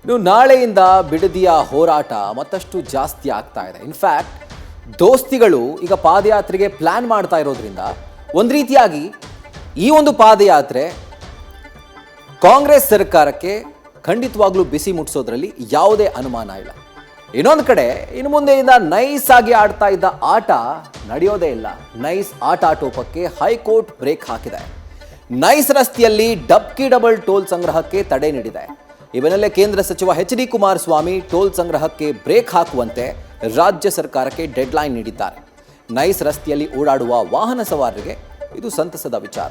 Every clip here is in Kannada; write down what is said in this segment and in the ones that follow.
ಇನ್ನು ನಾಳೆಯಿಂದ ಬಿಡದಿಯ ಹೋರಾಟ ಮತ್ತಷ್ಟು ಜಾಸ್ತಿ ಆಗ್ತಾ ಇದೆ. ಇನ್ಫ್ಯಾಕ್ಟ್ ದೋಸ್ತಿಗಳು ಈಗ ಪಾದಯಾತ್ರೆಗೆ ಪ್ಲಾನ್ ಮಾಡ್ತಾ ಇರೋದ್ರಿಂದ ಒಂದು ರೀತಿಯಾಗಿ ಈ ಒಂದು ಪಾದಯಾತ್ರೆ ಕಾಂಗ್ರೆಸ್ ಸರ್ಕಾರಕ್ಕೆ ಖಂಡಿತವಾಗ್ಲೂ ಬಿಸಿ ಮುಟ್ಟಿಸೋದ್ರಲ್ಲಿ ಯಾವುದೇ ಅನುಮಾನ ಇಲ್ಲ. ಇನ್ನೊಂದು ಕಡೆ ಇನ್ನು ಮುಂದೆಯಿಂದ ನೈಸ್ ಆಗಿ ಆಡ್ತಾ ಇದ್ದ ಆಟ ನಡೆಯೋದೇ ಇಲ್ಲ. ನೈಸ್ ಆಟ ಆಟೋಪಕ್ಕೆ ಹೈಕೋರ್ಟ್ ಬ್ರೇಕ್ ಹಾಕಿದೆ. ನೈಸ್ ರಸ್ತೆಯಲ್ಲಿ ಡಬ್ಕಿ ಡಬಲ್ ಟೋಲ್ ಸಂಗ್ರಹಕ್ಕೆ ತಡೆ ನೀಡಿದೆ. ಈ ಬೆನ್ನಲ್ಲೇ ಕೇಂದ್ರ ಸಚಿವ ಎಚ್.ಡಿ. ಕುಮಾರಸ್ವಾಮಿ ಟೋಲ್ ಸಂಗ್ರಹಕ್ಕೆ ಬ್ರೇಕ್ ಹಾಕುವಂತೆ ರಾಜ್ಯ ಸರ್ಕಾರಕ್ಕೆ ಡೆಡ್ಲೈನ್ ನೀಡಿದ್ದಾರೆ. ನೈಸ್ ರಸ್ತೆಯಲ್ಲಿ ಓಡಾಡುವ ವಾಹನ ಸವಾರರಿಗೆ ಇದು ಸಂತಸದ ವಿಚಾರ.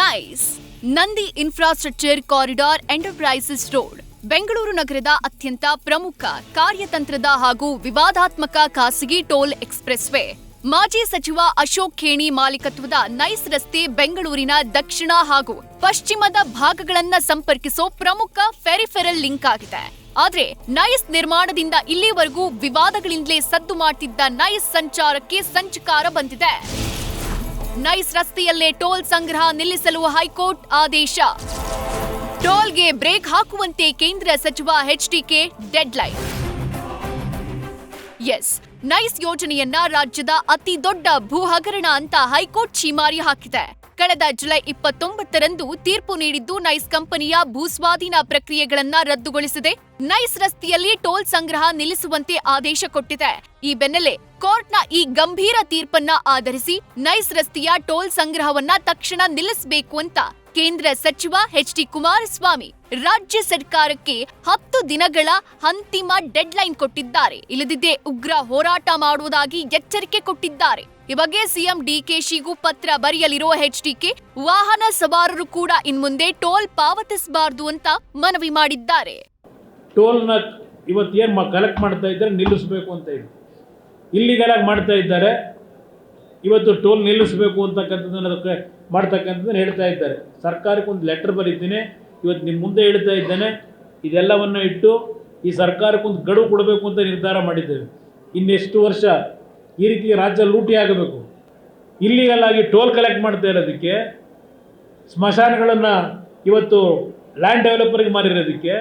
Nice Nandi infrastructure corridor enterprises road Bengaluru ನಗರದ ಅತ್ಯಂತ ಪ್ರಮುಖ ಕಾರ್ಯತಂತ್ರದ ಹಾಗೂ ವಿವಾದಾತ್ಮಕ ಖಾಸಗಿ ಟೋಲ್ ಎಕ್ಸ್‌ಪ್ರೆಸ್ ವೇ. ಮಾಜಿ ಸಚಿವ ಅಶೋಕ್ ಖೇಣಿ ಮಾಲೀಕತ್ವದ ನೈಸ್ ರಸ್ತೆ ಬೆಂಗಳೂರಿನ ದಕ್ಷಿಣ ಹಾಗೂ ಪಶ್ಚಿಮದ ಭಾಗಗಳನ್ನ ಸಂಪರ್ಕಿಸೋ ಪ್ರಮುಖ ಫೆರಿಫೆರಲ್ ಲಿಂಕ್ ಆಗಿದೆ. ಆದ್ರೆ ನೈಸ್ ನಿರ್ಮಾಣದಿಂದ ಇಲ್ಲಿವರೆಗೂ ವಿವಾದಗಳಿಂದಲೇ ಸದ್ದು ಮಾಡ್ತಿದ್ದ ನೈಸ್ ಸಂಚಾರಕ್ಕೆ ಸಂಚಕಾರ ಬಂದಿದೆ. ನೈಸ್ ರಸ್ತೆಯಲ್ಲೇ ಟೋಲ್ ಸಂಗ್ರಹ ನಿಲ್ಲಿಸಲು ಹೈಕೋರ್ಟ್ ಆದೇಶ. ಟೋಲ್ಗೆ ಬ್ರೇಕ್ ಹಾಕುವಂತೆ ಕೇಂದ್ರ ಸಚಿವ ಎಚ್.ಡಿ.ಕೆ ಡೆಡ್ಲೈನ್. ಎಸ್, ನೈಸ್ ಯೋಜನೆಯನ್ನ ರಾಜ್ಯದ ಅತಿ ದೊಡ್ಡ ಭೂ ಹಗರಣ ಅಂತ ಹೈಕೋರ್ಟ್ ಛೀಮಾರಿ ಹಾಕಿದೆ. ಕಳೆದ ಜುಲೈ 29ರಂದು ತೀರ್ಪು ನೀಡಿದ್ದು ನೈಸ್ ಕಂಪನಿಯ ಭೂಸ್ವಾಧೀನ ಪ್ರಕ್ರಿಯೆಗಳನ್ನ ರದ್ದುಗೊಳಿಸಿದೆ. ನೈಸ್ ರಸ್ತೆಯಲ್ಲಿ ಟೋಲ್ ಸಂಗ್ರಹ ನಿಲ್ಲಿಸುವಂತೆ ಆದೇಶ ಕೊಟ್ಟಿದೆ. ಈ ಬೆನ್ನಲ್ಲೇ ಕೋರ್ಟ್ನ ಈ ಗಂಭೀರ ತೀರ್ಪನ್ನ ಆಧರಿಸಿ ನೈಸ್ ರಸ್ತೆಯ ಟೋಲ್ ಸಂಗ್ರಹವನ್ನ ತಕ್ಷಣ ನಿಲ್ಲಿಸಬೇಕು ಅಂತ ಕೇಂದ್ರ ಸಚಿವ ಎಚ್.ಡಿ. ಕುಮಾರಸ್ವಾಮಿ ರಾಜ್ಯ ಸರ್ಕಾರಕ್ಕೆ 10 ದಿನಗಳ ಅಂತಿಮ ಡೆಡ್ಲೈನ್ ಕೊಟ್ಟಿದ್ದಾರೆ. ಇಲ್ಲದಿದ್ದೇ ಉಗ್ರ ಹೋರಾಟ ಮಾಡುವುದಾಗಿ ಎಚ್ಚರಿಕೆ ಕೊಟ್ಟಿದ್ದಾರೆ. ಈ ಬಗ್ಗೆ ಸಿಎಂ ಡಿಕೆಶಿಗೂ ಪತ್ರ ಬರೆಯಲಿರೋ ಎಚ್.ಡಿ.ಕೆ ವಾಹನ ಸವಾರರು ಕೂಡ ಇನ್ಮುಂದೆ ಟೋಲ್ ಪಾವತಿಸಬಾರದು ಅಂತ ಮನವಿ ಮಾಡಿದ್ದಾರೆ. ಟೋಲ್ನ ಇವತ್ತೇನು ಕಲೆಕ್ಟ್ ಮಾಡ್ತಾ ಇದ್ದಾರೆ ನಿಲ್ಲಿಸಬೇಕು ಅಂತ ಹೇಳಿ ಇಲ್ಲಿಗೆಲ್ಲ ಮಾಡ್ತಾ ಇದ್ದಾರೆ. ಇವತ್ತು ಟೋಲ್ ನಿಲ್ಲಿಸಬೇಕು ಅಂತಕ್ಕಂಥದ್ದನ್ನು ಅದಕ್ಕೆ ಮಾಡ್ತಕ್ಕಂಥದ್ದನ್ನು ಹೇಳ್ತಾ ಇದ್ದಾರೆ. ಸರ್ಕಾರಕ್ಕೆ ಒಂದು ಲೆಟರ್ ಬರೀತೀನಿ, ಇವತ್ತು ನಿಮ್ಮ ಮುಂದೆ ಹೇಳ್ತಾ ಇದ್ದೇನೆ. ಇದೆಲ್ಲವನ್ನು ಇಟ್ಟು ಈ ಸರ್ಕಾರಕ್ಕೆ ಒಂದು ಗಡುವು ಕೊಡಬೇಕು ಅಂತ ನಿರ್ಧಾರ ಮಾಡಿದ್ದೇವೆ. ಇನ್ನೆಷ್ಟು ವರ್ಷ ಈ ರೀತಿ ರಾಜ್ಯ ಲೂಟಿ ಆಗಬೇಕು? ಇಲ್ಲಿಗೆಲ್ಲಾಗಿ ಟೋಲ್ ಕಲೆಕ್ಟ್ ಮಾಡ್ತಾ ಇರೋದಕ್ಕೆ, ಸ್ಮಶಾನಗಳನ್ನು ಇವತ್ತು ಲ್ಯಾಂಡ್ ಡೆವಲಪರ್ಗೆ ಮಾರಿರೋದಕ್ಕೆ,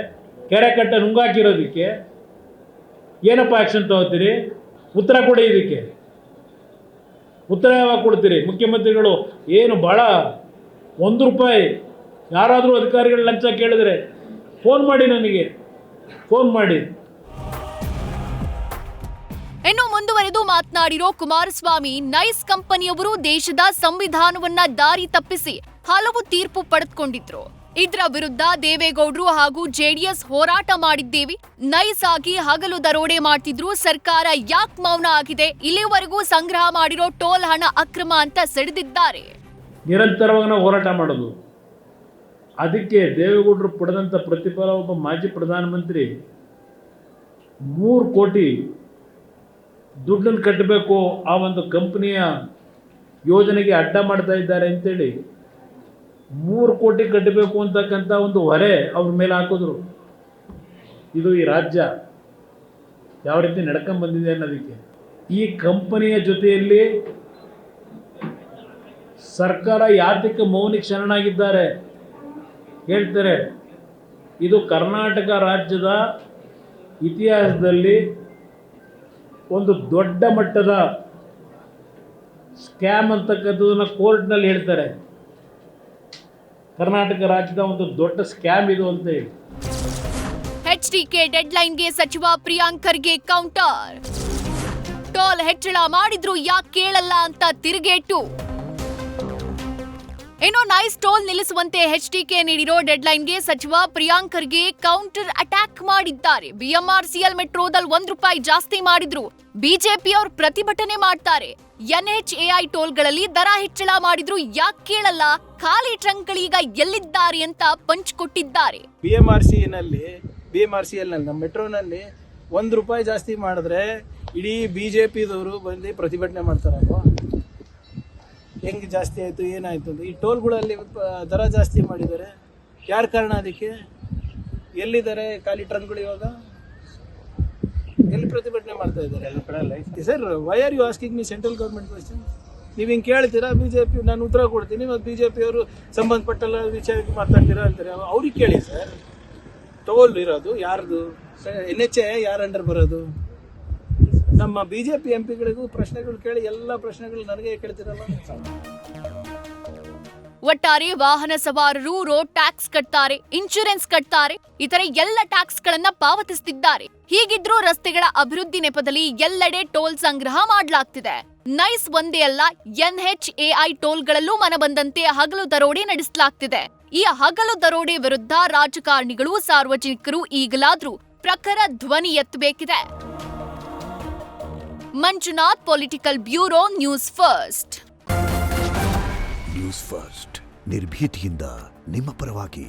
ಕೆರೆ ಕಟ್ಟೆ ನುಂಗಾಕಿರೋದಕ್ಕೆ ಏನಪ್ಪ ಆ್ಯಕ್ಷನ್ ತಗೋತೀರಿ? ಉತ್ತರ ಕೊಡಿ. ಇದಕ್ಕೆ ಉತ್ತರ ಯಾವಾಗ ಕೊಡ್ತೀರಿ? ಮುಖ್ಯಮಂತ್ರಿಗಳು ಏನು ಭಾಳ ₹1 ಯಾರಾದರೂ ಅಧಿಕಾರಿಗಳು ಲಂಚ ಕೇಳಿದ್ರೆ ಫೋನ್ ಮಾಡಿ, ನನಗೆ ಫೋನ್ ಮಾಡಿ. ಇನ್ನು ಮುಂದುವರೆದು ಮಾತನಾಡಿರೋ ಕುಮಾರಸ್ವಾಮಿ, ನೈಸ್ ಕಂಪನಿಯವರು ದೇಶದ ಸಂವಿಧಾನವನ್ನ ದಾರಿ ತಪ್ಪಿಸಿ ಹಲವು ತೀರ್ಪು ಪಡೆದುಕೊಂಡಿದ್ರು. ಇದರ ವಿರುದ್ಧ ದೇವೇಗೌಡರು ಹಾಗೂ ಜೆಡಿಎಸ್ ಹೋರಾಟ ಮಾಡಿದ್ದೇವೆ. ನೈಸ್ ಆಗಿ ಹಗಲು ದರೋಡೆ ಮಾಡ್ತಿದ್ರು, ಸರ್ಕಾರ ಯಾಕೆ ಮೌನ ಆಗಿದೆ? ಇಲ್ಲಿವರೆಗೂ ಸಂಗ್ರಹ ಮಾಡಿರೋ ಟೋಲ್ ಹಣ ಅಕ್ರಮ ಅಂತ ಸಿಡಿದಿದ್ದಾರೆ. ನಿರಂತರವಾಗಿ ನಾವು ಹೋರಾಟ ಮಾಡೋದು. ಅದಕ್ಕೆ ದೇವೇಗೌಡರು ಪಡೆದಂಥ ಪ್ರತಿಫಲ, ಒಬ್ಬ ಮಾಜಿ ಪ್ರಧಾನಮಂತ್ರಿ 3 ಕೋಟಿ ದುಡ್ಡನ್ನು ಕಟ್ಟಬೇಕು ಆ ಒಂದು ಕಂಪನಿಯ ಯೋಜನೆಗೆ ಅಡ್ಡ ಮಾಡ್ತಾ ಇದ್ದಾರೆ ಅಂತೇಳಿ 3 ಕೋಟಿ ಕಟ್ಟಬೇಕು ಅಂತಕ್ಕಂಥ ಒಂದು ಹೊರೆ ಅವ್ರ ಮೇಲೆ ಹಾಕಿದ್ರು. ಇದು ಈ ರಾಜ್ಯ ಯಾವ ರೀತಿ ನಡ್ಕೊಂಡು ಬಂದಿದೆ ಅನ್ನೋದಕ್ಕೆ. ಈ ಕಂಪನಿಯ ಜೊತೆಯಲ್ಲಿ ಸರ್ಕಾರ ಯಾತಕ್ಕೆ ಮೌನಿಕ ಶರಣಾಗಿದ್ದಾರೆ ಹೇಳ್ತಾರೆ. ಇದು ಕರ್ನಾಟಕ ರಾಜ್ಯದ ಇತಿಹಾಸದಲ್ಲಿ ಒಂದು ದೊಡ್ಡ ಮಟ್ಟದ ಸ್ಕ್ಯಾಮ್ ಅಂತಕ್ಕಂಥದ್ದನ್ನು ಕೋರ್ಟ್ನಲ್ಲಿ ಹೇಳ್ತಾರೆ. ಕರ್ನಾಟಕ ರಾಜ್ಯದ ಒಂದು ದೊಡ್ಡ ಸ್ಕ್ಯಾಮ್ ಇದು ಅಂತ ಹೇಳಿ. ಎಚ್.ಡಿ.ಕೆ ಡೆಡ್ಲೈನ್ಗೆ ಸಚಿವ ಪ್ರಿಯಾಂಕ್ ಖರ್ಗೆ ಕೌಂಟರ್. ಟೋಲ್ ಹೆಚ್ಚಳ ಮಾಡಿದ್ರು ಯಾಕೆ ಕೇಳಲ್ಲ ಅಂತ ತಿರುಗೇಟು. ಇನ್ನು ನೈಸ್ ಟೋಲ್ ನಿಲ್ಲಿಸುವಂತೆ ಎಚ್.ಡಿ.ಕೆ ನೀಡಿರೋ ಡೆಡ್ಲೈನ್ಗೆ ಸಚಿವ ಪ್ರಿಯಾಂಕ್ ಖರ್ಗೆ ಕೌಂಟರ್ ಅಟ್ಯಾಕ್ ಮಾಡಿದ್ದಾರೆ. ಬಿಎಂಆರ್ಸಿಎಲ್ ಮೆಟ್ರೋದಲ್ಲಿ ₹1 ಜಾಸ್ತಿ ಮಾಡಿದ್ರು ಬಿಜೆಪಿಯವರು ಪ್ರತಿಭಟನೆ ಮಾಡ್ತಾರೆ. ಎನ್ಎಚ್ಎಐ ಟೋಲ್ಗಳಲ್ಲಿ ದರ ಹೆಚ್ಚಳ ಮಾಡಿದ್ರು ಯಾಕೆ ಕೇಳಲ್ಲ? ಖಾಲಿ ಟ್ರಂಕ್ಗಳೀಗ ಎಲ್ಲಿದ್ದಾರೆ ಅಂತ ಪಂಚ್ ಕೊಟ್ಟಿದ್ದಾರೆ. ಬಿಎಂಆರ್ಸಿಎಲ್ ನಮ್ಮ ಮೆಟ್ರೋನಲ್ಲಿ ₹1 ಜಾಸ್ತಿ ಮಾಡಿದ್ರೆ ಇಡೀ ಬಿಜೆಪಿದವರು ಬಂದು ಪ್ರತಿಭಟನೆ ಮಾಡ್ತಾರಲ್ವಾ? ಹೆಂಗೆ ಜಾಸ್ತಿ ಆಯಿತು, ಏನಾಯಿತು ಅಂತ. ಈ ಟೋಲ್ಗಳಲ್ಲಿ ದರ ಜಾಸ್ತಿ ಮಾಡಿದ್ದಾರೆ, ಯಾರು ಕಾರಣ ಅದಕ್ಕೆ? ಎಲ್ಲಿದ್ದಾರೆ ಖಾಲಿ ಟ್ರಂಕ್ಗಳು? ಇವಾಗ ಎಲ್ಲಿ ಪ್ರತಿಭಟನೆ ಮಾಡ್ತಾ ಇದ್ದಾರೆ? Sir, why are you asking me central government question? ನೀವು ಹಿಂಗೆ ಕೇಳ್ತೀರಾ BJP, ನಾನು ಉತ್ತರ ಕೊಡ್ತೀನಿ, ಮತ್ತು BJP ಅವರು ಸಂಬಂಧಪಟ್ಟ ವಿಷಯಕ್ಕೆ ಮಾತಾಡ್ತೀರಾ ಅಂತಾರೆ. ಅವ್ರಿಗೆ ಕೇಳಿ ಸರ್, ಟೋಲ್ ಇರೋದು ಯಾರ್ದು? NHA ಯಾರ ಅಂಡರ್ ಬರೋದು? ನಮ್ಮ BJP MP-ಗಳಿಗೂ ಪ್ರಶ್ನೆಗಳು ಕೇಳಿ, ಎಲ್ಲ ಪ್ರಶ್ನೆಗಳು ನನಗೆ ಕೇಳ್ತಿರಲ್ಲ. ಒಟ್ಟಾರೆ ವಾಹನ ಸವಾರರು ರೋಡ್ ಟ್ಯಾಕ್ಸ್ ಕಟ್ತಾರೆ, ಇನ್ಶೂರೆನ್ಸ್ ಕಟ್ತಾರೆ, ಇತರೆ ಎಲ್ಲ ಟ್ಯಾಕ್ಸ್ ಗಳನ್ನ ಪಾವತಿಸುತ್ತಿದ್ದಾರೆ. ಹೀಗಿದ್ರೂ ರಸ್ತೆಗಳ ಅಭಿವೃದ್ಧಿ ನೆಪದಲ್ಲಿ ಎಲ್ಲೆಡೆ ಟೋಲ್ ಸಂಗ್ರಹ ಮಾಡಲಾಗ್ತಿದೆ. ನೈಸ್ ಒಂದೇ ಅಲ್ಲ, NHAI ಟೋಲ್ಗಳಲ್ಲೂ ಮನಬಂದಂತೆ ಹಗಲು ದರೋಡೆ ನಡೆಸಲಾಗ್ತಿದೆ. ಈ ಹಗಲು ದರೋಡೆ ವಿರುದ್ಧ ರಾಜಕಾರಣಿಗಳು, ಸಾರ್ವಜನಿಕರು ಈಗಲಾದ್ರೂ ಪ್ರಖರ ಧ್ವನಿ ಎತ್ತಬೇಕಿದೆ. Manjunath, political bureau, news first. News first ನಿರ್ಭೀತಿಯಿಂದ ನಿಮ್ಮ ಪರವಾಗಿ.